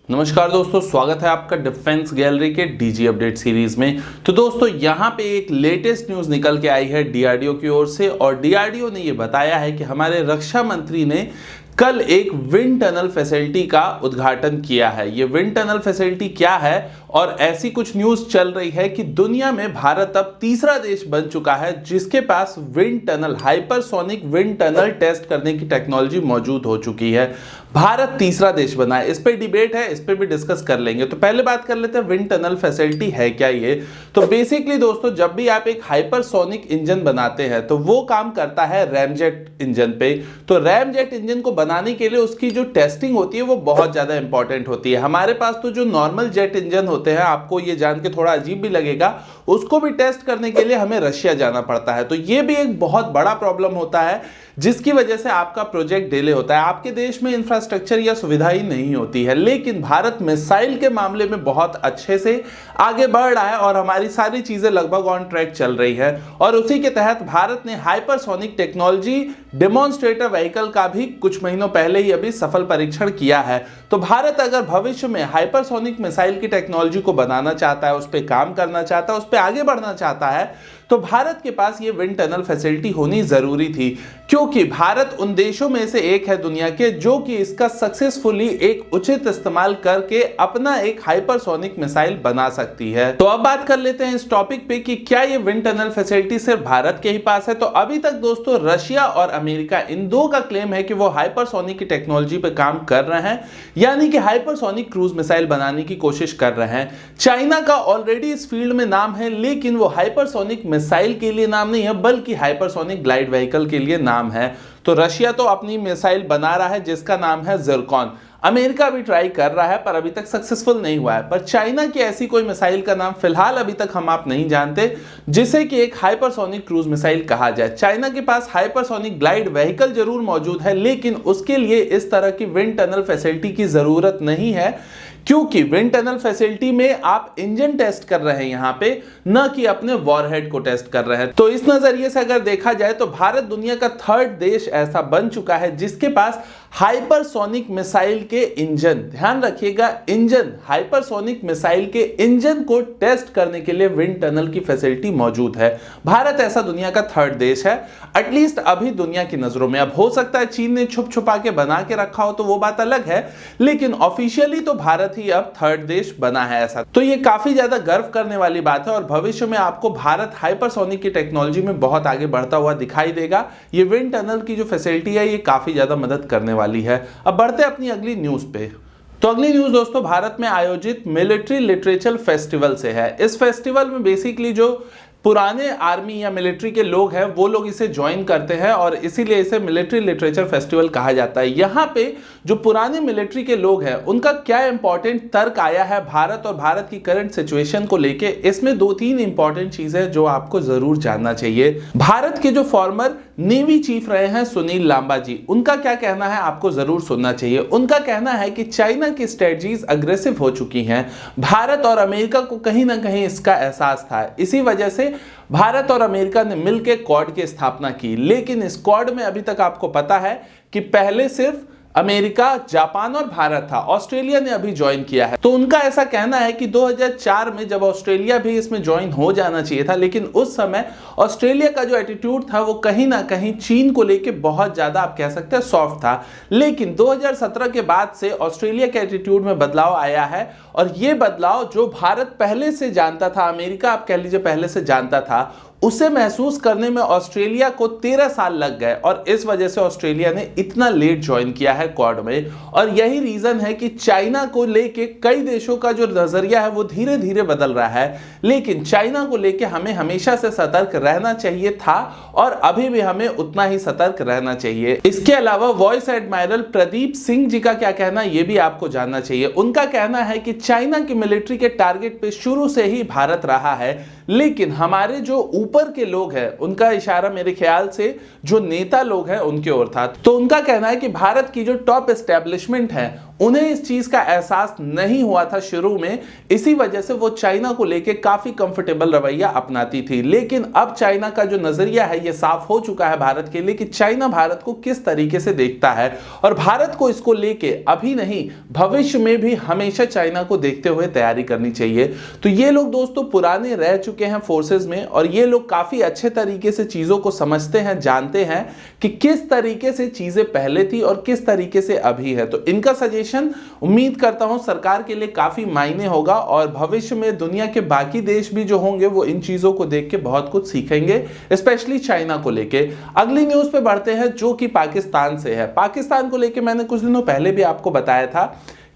नमस्कार दोस्तों, स्वागत है आपका डिफेंस गैलरी के डीजी अपडेट सीरीज में। तो दोस्तों यहाँ पे एक लेटेस्ट न्यूज़ निकल के आई है डीआरडीओ की ओर से, और डीआरडीओ ने ये बताया है कि हमारे रक्षा मंत्री ने कल एक विंड टनल फैसिलिटी का उद्घाटन किया है। ये विंड टनल फैसिलिटी क्या है, और ऐसी कुछ न्यूज़ चल रही है कि दुनिया में भारत अब तीसरा देश बन चुका है जिसके पास wind tunnel, hypersonic wind tunnel test करने की टेक्नोलॉजी मौजूद हो चुकी है। भारत तीसरा देश बना है। इस पे डिबेट है, इस पे भी डिस्कस कर लेंगे। तो पहले बात कर लेते हैं विंड टनल फैसिलिटी है क्या ये। तो बेसिकली दोस्तों, जब भी आप एक हाइपरसोनिक इंजन बनाते हैं तो वो काम करता है रैमजेट इंजन पे। तो रैमजेट इंजन को बनाने के लिए उसकी जो टेस्टिंग होती है वो बहुत ज्यादा इंपॉर्टेंट होती है। हमारे पास तो जो नॉर्मल जेट इंजन होते हैं, आपको ये जान के थोड़ा अजीब भी लगेगा, उसको भी टेस्ट करने के लिए हमें रशिया जाना पड़ता है। तो ये भी एक बहुत बड़ा प्रॉब्लम होता है जिसकी वजह से आपका प्रोजेक्ट डिले होता है। आपके देश में इंफ्रास्ट्रक्चर या सुविधा ही नहीं होती है। लेकिन भारत मिसाइल के मामले में बहुत अच्छे से आगे बढ़ रहा है और हमारी सारी चीजें लगभग ऑन ट्रैक चल रही है। और उसी के तहत भारत ने हाइपरसोनिक टेक्नोलॉजी डेमोन्स्ट्रेटर व्हीकल का भी कुछ महीनों पहले ही अभी सफल परीक्षण किया है। तो भारत अगर भविष्य में हाइपरसोनिक मिसाइल की टेक्नोलॉजी को बनाना चाहता है, उस पर काम करना चाहता है, उस पर आगे बढ़ना चाहता है, तो भारत के पास ये विंड टनल फैसिलिटी होनी जरूरी थी। क्योंकि भारत उन देशों में से एक है दुनिया के जो कि इसका सक्सेसफुली एक उचित इस्तेमाल करके अपना एक हाइपरसोनिक मिसाइल बना सकती है। तो अब बात कर लेते हैं इस टॉपिक पे कि क्या ये विंड टनल फैसिलिटी सिर्फ भारत के ही पास है। तो अभी तक दोस्तों रशिया और अमेरिका, इन दो का क्लेम है कि वो हाइपरसोनिक की टेक्नोलॉजी पे काम कर रहे हैं, यानी कि हाइपरसोनिक क्रूज मिसाइल बनाने की कोशिश कर रहे हैं। चाइना का ऑलरेडी इस फील्ड में नाम है, लेकिन वो हाइपरसोनिक मिसाइल के लिए नाम नहीं है बल्कि हाइपरसोनिक ग्लाइड व्हीकल के लिए नाम है। तो रशिया तो अपनी मिसाइल बना रहा है जिसका नाम है ज़िरकॉन। अमेरिका भी ट्राई कर रहा है पर अभी तक सक्सेसफुल नहीं हुआ है। पर चाइना की ऐसी कोई मिसाइल का नाम फिलहाल अभी तक हम आप नहीं जानते जिसे कि एक हाइपरसोनिक क्रूज मिसाइल कहा जाए। चाइना के पास हाइपरसोनिक ग्लाइड व्हीकल जरूर मौजूद है, लेकिन उसके लिए इस तरह की विंड टनल फैसिलिटी की जरूरत नहीं है, क्योंकि विंड टनल फैसिलिटी में आप इंजन टेस्ट कर रहे हैं यहां पे, न कि अपने वॉरहेड को टेस्ट कर रहे हैं। तो इस नजरिए से अगर देखा जाए तो भारत दुनिया का थर्ड देश ऐसा बन चुका है जिसके पास हाइपरसोनिक मिसाइल के इंजन, ध्यान रखिएगा, इंजन, हाइपरसोनिक मिसाइल के इंजन को टेस्ट करने के लिए विंड टनल की फैसिलिटी मौजूद है। भारत ऐसा दुनिया का थर्ड देश है, एटलीस्ट अभी दुनिया की नजरों में। अब हो सकता है चीन ने छुप छुपा के बना के रखा हो तो वो बात अलग है, लेकिन ऑफिशियली तो भारत ही अब थर्ड देश बना है ऐसा। तो ये काफी ज्यादा गर्व करने वाली बात है और भविष्य में आपको भारत हाइपरसोनिक की टेक्नोलॉजी में बहुत आगे बढ़ता हुआ दिखाई देगा। ये विंड टनल की जो फैसिलिटी है ये काफी ज्यादा मदद करने वाली है। अब बढ़ते हैं अपनी अगली न्यूज पे। तो अगली न्यूज दोस्तों भारत में आयोजित मिलिट्री लिटरेचर फेस्टिवल से है। इस फेस्टिवल में बेसिकली जो पुराने आर्मी या मिलिट्री के लोग हैं वो लोग इसे ज्वाइन करते हैं और इसीलिए इसे मिलिट्री लिटरेचर फेस्टिवल कहा जाता है। यहाँ पे जो पुराने मिलिट्री के लोग हैं उनका क्या इंपॉर्टेंट तर्क आया है भारत और भारत की करंट सिचुएशन को लेके, इसमें दो तीन इंपॉर्टेंट चीजें जो आपको जरूर जानना चाहिए। भारत के जो फॉर्मर नेवी चीफ रहे हैं सुनील लांबा जी, उनका क्या कहना है आपको जरूर सुनना चाहिए। उनका कहना है कि चाइना की स्ट्रेटजीज अग्रेसिव हो चुकी हैं। भारत और अमेरिका को कहीं ना कहीं इसका एहसास था, इसी वजह से भारत और अमेरिका ने मिलकर क्वाड की स्थापना की। लेकिन इस क्वाड में अभी तक आपको पता है कि पहले सिर्फ अमेरिका, जापान और भारत था, ऑस्ट्रेलिया ने अभी ज्वाइन किया है। तो उनका ऐसा कहना है कि 2004 में जब ऑस्ट्रेलिया भी इसमें ज्वाइन हो जाना चाहिए था, लेकिन उस समय ऑस्ट्रेलिया का जो एटीट्यूड था वो कहीं ना कहीं चीन को लेके बहुत ज्यादा, आप कह सकते हैं, सॉफ्ट था। लेकिन 2017 के बाद से ऑस्ट्रेलिया के एटीट्यूड में बदलाव आया है और ये बदलाव जो भारत पहले से जानता था, अमेरिका आप कह लीजिए पहले से जानता था, उसे महसूस करने में ऑस्ट्रेलिया को 13 साल लग गए और इस वजह से ऑस्ट्रेलिया ने इतना लेट ज्वाइन किया है क्वाड में। और यही रीजन है कि चाइना को लेके कई देशों का जो नजरिया है वो धीरे धीरे बदल रहा है। लेकिन चाइना को लेके हमें हमेशा से सतर्क रहना चाहिए था और अभी भी हमें उतना ही सतर्क रहना चाहिए। इसके अलावा वॉइस एडमायरल प्रदीप सिंह जी का क्या कहना ये भी आपको जानना चाहिए। उनका कहना है कि चाइना की मिलिट्री के टारगेट पे शुरू से ही भारत रहा है, लेकिन हमारे जो ऊपर के लोग हैं, उनका इशारा मेरे ख्याल से जो नेता लोग हैं उनके ओर था। तो उनका कहना है कि भारत की जो टॉप एस्टेब्लिशमेंट है उन्हें इस चीज का एहसास नहीं हुआ था शुरू में, इसी वजह से वो चाइना को लेके काफी कंफर्टेबल रवैया अपनाती थी। लेकिन अब चाइना का जो नजरिया है ये साफ हो चुका है भारत के लिए कि चाइना भारत को किस तरीके से देखता है, और भारत को इसको लेके अभी नहीं भविष्य में भी हमेशा चाइना को देखते हुए तैयारी करनी चाहिए। तो ये लोग दोस्तों पुराने रह चुके हैं फोर्सेस में, और ये लोग काफी अच्छे तरीके से चीजों को समझते हैं, जानते हैं कि किस तरीके से चीजें पहले थी और किस तरीके से अभी है। तो इनका सजेशन उम्मीद करता हूं सरकार के लिए काफी मायने होगा, और भविष्य में दुनिया के बाकी देश भी जो होंगे वो इन चीजों को देख के बहुत कुछ सीखेंगे, स्पेशली चाइना को लेके। अगली न्यूज पे बढ़ते हैं जो कि पाकिस्तान से है। पाकिस्तान को लेके मैंने कुछ दिनों पहले भी आपको बताया था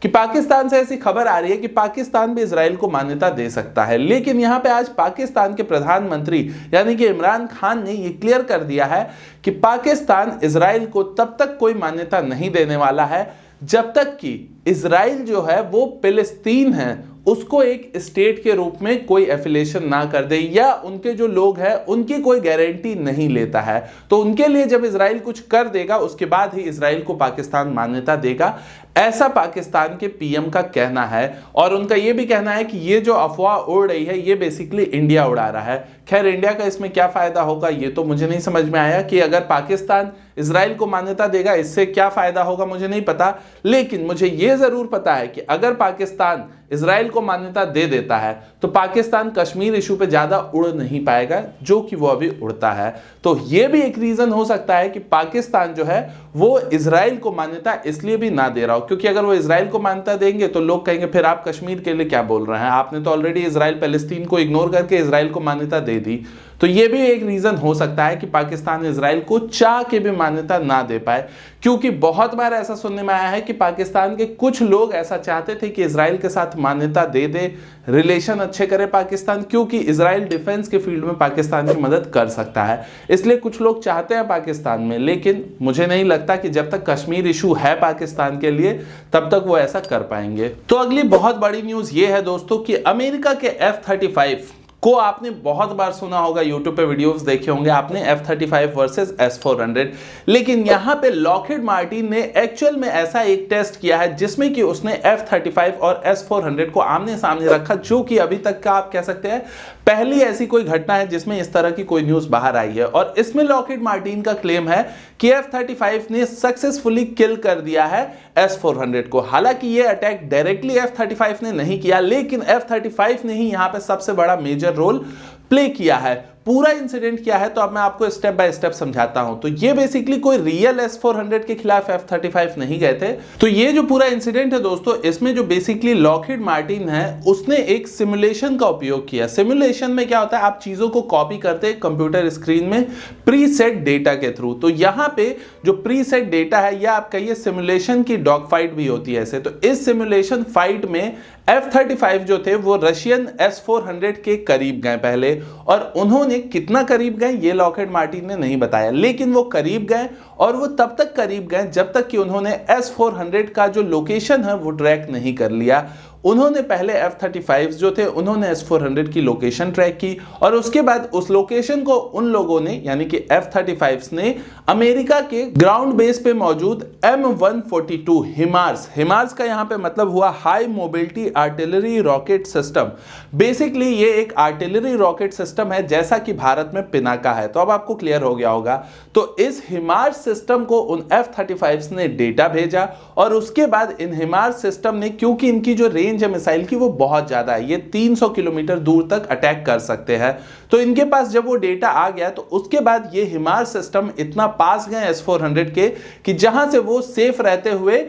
कि पाकिस्तान से ऐसी खबर आ रही है कि पाकिस्तान भी इजराइल को मान्यता दे सकता है। लेकिन यहां पे आज पाकिस्तान के प्रधानमंत्री यानी कि इमरान खान ने ये क्लियर कर दिया है कि पाकिस्तान इजराइल को तब तक कोई मान्यता नहीं देने वाला है जब तक कि इजराइल जो है वो फिलिस्तीन है उसको एक स्टेट के रूप में कोई एफिलिएशन ना कर दे, या उनके जो लोग हैं उनकी कोई गारंटी नहीं लेता है। तो उनके लिए जब इजराइल कुछ कर देगा उसके बाद ही इजराइल को पाकिस्तान मान्यता देगा, ऐसा पाकिस्तान के पीएम का कहना है। और उनका यह भी कहना है कि ये जो अफवाह उड़ रही है ये बेसिकली इंडिया उड़ा रहा है। खैर इंडिया का इसमें क्या फायदा होगा ये तो मुझे नहीं समझ में आया, कि अगर पाकिस्तान इजराइल को मान्यता देगा इससे क्या फायदा होगा मुझे नहीं पता। लेकिन मुझे यह जरूर पता है कि अगर पाकिस्तान इजराइल को मान्यता दे देता है तो पाकिस्तान कश्मीर इशू पे ज्यादा उड़ नहीं पाएगा जो कि वो अभी उड़ता है। तो ये भी एक रीजन हो सकता है कि पाकिस्तान जो है वो इजराइल को मान्यता इसलिए भी ना दे रहा हो, क्योंकि अगर वो इजराइल को मान्यता देंगे तो लोग कहेंगे फिर आप कश्मीर के लिए क्या बोल रहे हैं, आपने तो ऑलरेडी इजराइल पैलेस्टीन को इग्नोर करके इजराइल को मान्यता दे दी। तो ये भी एक रीजन हो सकता है कि पाकिस्तान इजराइल को चाह के भी मान्यता ना दे पाए, क्योंकि बहुत बार ऐसा सुनने में आया है कि पाकिस्तान के कुछ लोग ऐसा चाहते थे कि इजराइल के साथ मान्यता दे दे, रिलेशन अच्छे करे पाकिस्तान, क्योंकि इजराइल डिफेंस के फील्ड में पाकिस्तान की मदद कर सकता है, इसलिए कुछ लोग चाहते हैं पाकिस्तान में। लेकिन मुझे नहीं लगता कि जब तक कश्मीर इशू है पाकिस्तान के लिए तब तक वो ऐसा कर पाएंगे। तो अगली बहुत बड़ी न्यूज ये है दोस्तों कि अमेरिका के F-35 को आपने बहुत बार सुना होगा, यूट्यूब पे वीडियोस देखे होंगे आपने F-35 वर्सेस S-400। लेकिन यहां पे लॉकहीड मार्टिन ने एक्चुअल में ऐसा एक टेस्ट किया है जिसमें कि उसने F-35 और S-400 को आमने सामने रखा, जो कि अभी तक का आप कह सकते हैं पहली ऐसी कोई घटना है जिसमें इस तरह की कोई न्यूज बाहर आई है। और इसमें लॉकहीड मार्टिन का क्लेम है कि F-35 ने सक्सेसफुली किल कर दिया है S-400 को। हालांकि ये अटैक डायरेक्टली F-35 ने नहीं किया, लेकिन F-35 ने ही यहां पे सबसे बड़ा मेजर रोल प्ले किया है। पूरा इंसिडेंट क्या है तो अब मैं आपको स्टेप बाय स्टेप समझाता हूं। तो ये बेसिकली कोई रियल S-400 के खिलाफ F-35 नहीं गए थे। तो ये जो पूरा इंसिडेंट है दोस्तों, इसमें जो बेसिकली लॉकहीड मार्टिन है उसने एक सिमुलेशन का उपयोग किया। सिमुलेशन में क्या होता है, आप चीजों को कॉपी करते हैं कंप्यूटर स्क्रीन में प्रीसेट डेटा के थ्रू। तो यहां पे जो प्रीसेट डेटा है या आप कहिए सिमुलेशन की डॉग फाइट भी होती है ऐसे। तो इस सिमुलेशन फाइट में F-35 जो थे वो रशियन S-400 के करीब गए पहले, और उन्होंने कितना करीब गए ये लॉकहीड मार्टिन ने नहीं बताया, लेकिन वो करीब गए। और वो तब तक करीब गए जब तक कि उन्होंने S-400 का जो लोकेशन है वो ट्रैक नहीं कर लिया। उन्होंने पहले F-35 जो थे उन्होंने S-400 की लोकेशन ट्रैक की, और उसके बाद उस लोकेशन को उन लोगों ने यानी कि F-35 ने अमेरिका के ग्राउंड बेस पे मौजूद M142 हिमार्स का यहां पे मतलब हुआ high mobility artillery rocket system. Basically ये एक आर्टिलरी रॉकेट सिस्टम है जैसा कि भारत में पिनाका है। तो अब आपको क्लियर हो गया होगा। तो इस हिमार्स सिस्टम को उन F-35 ने डेटा भेजा, और उसके बाद इन हिमार्स सिस्टम ने, क्योंकि इनकी जो रेंज है मिसाइल की वो बहुत ज्यादा है, ये 300 किलोमीटर दूर तक अटैक कर सकते हैं। तो इनके पास जब वो डेटा आ गया तो उसके बाद ये हिमार्स सिस्टम इतना पास गए S-400 के कि जहां से वो सेफ रहते हुए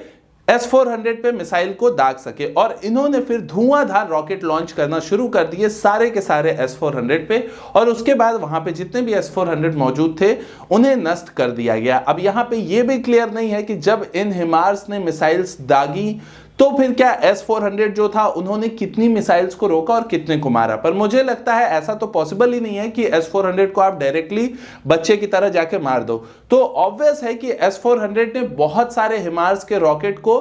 S-400 पे मिसाइल को दाग सके, और इन्होंने फिर धुआंधार रॉकेट लॉन्च करना शुरू कर दिए सारे के सारे S-400 पे, और उसके बाद वहां पे जितने भी S-400 मौजूद थे उन्हें नष्ट कर दिया गया। अब यहां पे ये भी क्लियर नहीं है कि जब इन हिमार्स ने मिसाइल्स दागी तो फिर क्या S-400 जो था उन्होंने कितनी मिसाइल्स को रोका और कितने को मारा। पर मुझे लगता है ऐसा तो पॉसिबल ही नहीं है कि S-400 को आप डायरेक्टली बच्चे की तरह जाके मार दो। तो ऑब्वियस है कि S-400 ने बहुत सारे हिमार्स के रॉकेट को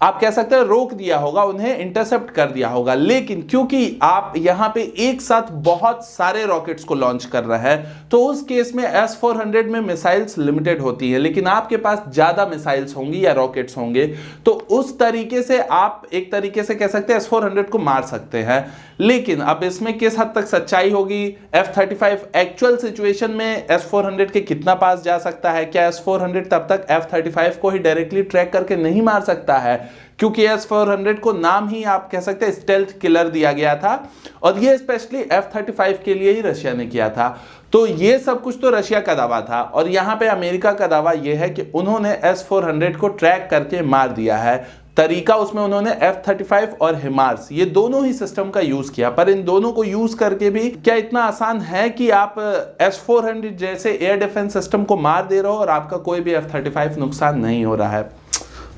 आप कह सकते हैं रोक दिया होगा, उन्हें इंटरसेप्ट कर दिया होगा। लेकिन क्योंकि आप यहां पे एक साथ बहुत सारे रॉकेट्स को लॉन्च कर रहे हैं, तो उस केस में S-400 में मिसाइल्स लिमिटेड होती है, लेकिन आपके पास ज्यादा मिसाइल्स होंगी या रॉकेट्स होंगे, तो उस तरीके से आप एक तरीके से कह सकते हैं S-400 को मार सकते हैं। लेकिन अब इसमें किस हद तक सच्चाई होगी, F-35 एक्चुअल सिचुएशन में S-400 के कितना पास जा सकता है, क्या S-400 तब तक F-35 को ही डायरेक्टली ट्रैक करके नहीं मार सकता है, क्योंकि S-400 को नाम ही आप कह सकते हैं स्टेल्थ किलर दिया गया था, और ये स्पेशली F-35 के लिए ही रशिया ने किया था। तो ये सब कुछ तो रशिया का दावा था, और यहां पे अमेरिका का दावा ये है कि उन्होंने S-400 को ट्रैक करके मार दिया है। तरीका उसमें उन्होंने F-35 और हिमार्स ये दोनों ही सिस्टम का यूज किया, पर इन दोनों को यूज करके भी क्या इतना आसान है कि आप S-400 जैसे एयर डिफेंस सिस्टम को मार दे रहे हो और आपका कोई भी F-35 नुकसान नहीं हो रहा है?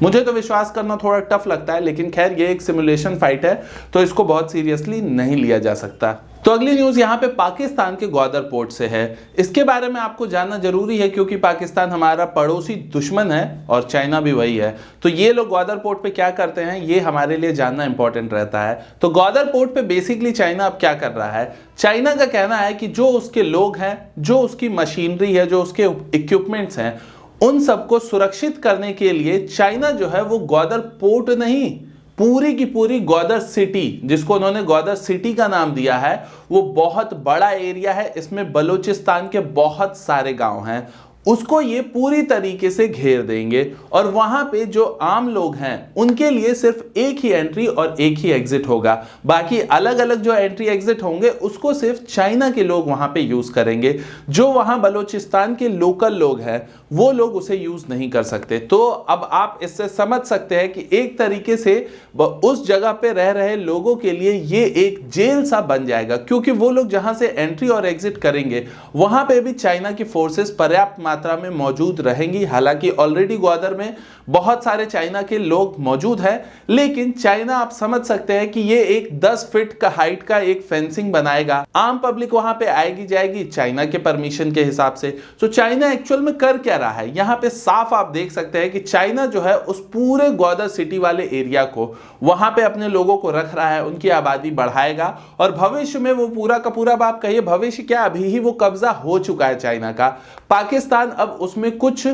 मुझे तो विश्वास करना थोड़ा टफ लगता है, लेकिन खैर ये एक सिमुलेशन फाइट है, तो इसको बहुत सीरियसली नहीं लिया जा सकता। तो अगली न्यूज यहाँ पे पाकिस्तान के ग्वादर पोर्ट से है। इसके बारे में आपको जानना जरूरी है, क्योंकि पाकिस्तान हमारा पड़ोसी दुश्मन है और चाइना भी वही है। तो ये लोग ग्वादर पोर्ट पे क्या करते हैं, ये हमारे लिए जानना इंपॉर्टेंट रहता है। तो ग्वादर पोर्ट पे बेसिकली चाइना अब क्या कर रहा है, चाइना का कहना है कि जो उसके लोग हैं, जो उसकी मशीनरी है, जो उसके इक्विपमेंट्स हैं, उन सबको सुरक्षित करने के लिए चाइना जो है वो ग्वादर पोर्ट नहीं, पूरी की पूरी ग्वादर सिटी, जिसको उन्होंने ग्वादर सिटी का नाम दिया है, वो बहुत बड़ा एरिया है, इसमें बलूचिस्तान के बहुत सारे गांव हैं, उसको ये पूरी तरीके से घेर देंगे। और वहां पे जो आम लोग हैं उनके लिए सिर्फ एक ही एंट्री और एक ही एग्जिट होगा, बाकी अलग अलग जो एंट्री एग्जिट होंगे उसको सिर्फ चाइना के लोग वहां पे यूज करेंगे। जो वहां बलूचिस्तान के लोकल लोग हैं वो लोग उसे यूज नहीं कर सकते। तो अब आप इससे समझ सकते हैं कि एक तरीके से उस जगह पे रह रहे लोगों के लिए ये एक जेल सा बन जाएगा, क्योंकि वो लोग जहां से एंट्री और एग्जिट करेंगे वहां पे भी चाइना की फोर्सेस पर्याप्त मात्रा में मौजूद रहेंगी। हालांकि ऑलरेडी ग्वादर में बहुत सारे चाइना के लोग मौजूद हैं, लेकिन चाइना आप समझ सकते हैं कि ये एक 10 फीट का हाइट का एक फेंसिंग बनाएगा। आम पब्लिक वहां पे आएगी जाएगी चाइना के परमिशन के हिसाब से। तो चाइना एक्चुअल में कर क्या रहा है, यहां पे साफ आप देख सकते हैं कि चाइना जो है उस पूरे ग्वादर सिटी वाले एरिया को वहां पे अपने लोगों को रख रहा है, उनकी आबादी बढ़ाएगा, और भविष्य में वो पूरा का पूरा, आप कहिए भविष्य क्या, अभी ही वो कब्जा हो चुका है चाइना का। पाकिस्तान अब उसमें कुछ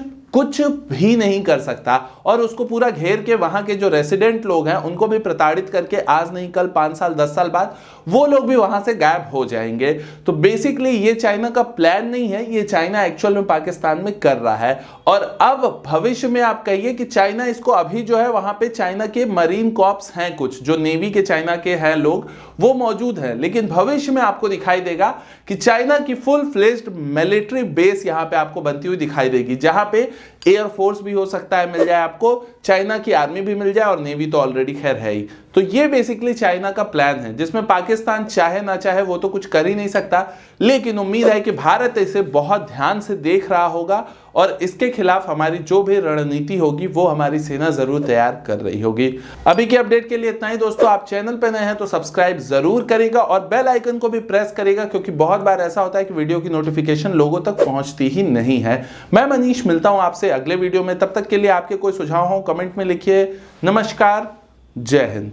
भी नहीं कर सकता, और उसको पूरा घेर के वहां के जो रेसिडेंट लोग हैं उनको भी प्रताड़ित करके आज नहीं कल 5 साल 10 साल बाद वो लोग भी वहां से गायब हो जाएंगे। तो बेसिकली ये चाइना का प्लान नहीं है, ये चाइना एक्चुअल में पाकिस्तान में कर रहा है। और अब भविष्य में आप कहिए कि चाइना इसको, अभी जो है वहां पे चाइना के मरीन कॉर्प्स हैं, कुछ जो नेवी के चाइना के हैं लोग वो मौजूद हैं, लेकिन भविष्य में आपको दिखाई देगा कि चाइना की फुल फ्लेज्ड मिलिट्री बेस यहां पे आपको बनती हुई दिखाई देगी, जहां पे एयरफोर्स भी हो सकता है मिल जाए आपको, चाइना की आर्मी भी मिल जाए, और नेवी तो ऑलरेडी खैर है ही। तो ये बेसिकली चाइना का प्लान है, जिसमें पाकिस्तान चाहे ना चाहे वो तो कुछ कर ही नहीं सकता, लेकिन उम्मीद है कि भारत इसे बहुत ध्यान से देख रहा होगा, और इसके खिलाफ हमारी जो भी रणनीति होगी वो हमारी सेना जरूर तैयार कर रही होगी। अभी के अपडेट के लिए इतना ही दोस्तों। आप चैनल पे नए हैं तो सब्सक्राइब जरूर करेगा और बेल आइकन को भी प्रेस करेगा, क्योंकि बहुत बार ऐसा होता है कि वीडियो की नोटिफिकेशन लोगों तक पहुंचती ही नहीं है। मैं मनीष मिलता हूं आपसे अगले वीडियो में, तब तक के लिए आपके कोई सुझाव हो कमेंट में लिखिए। नमस्कार, जय हिंद।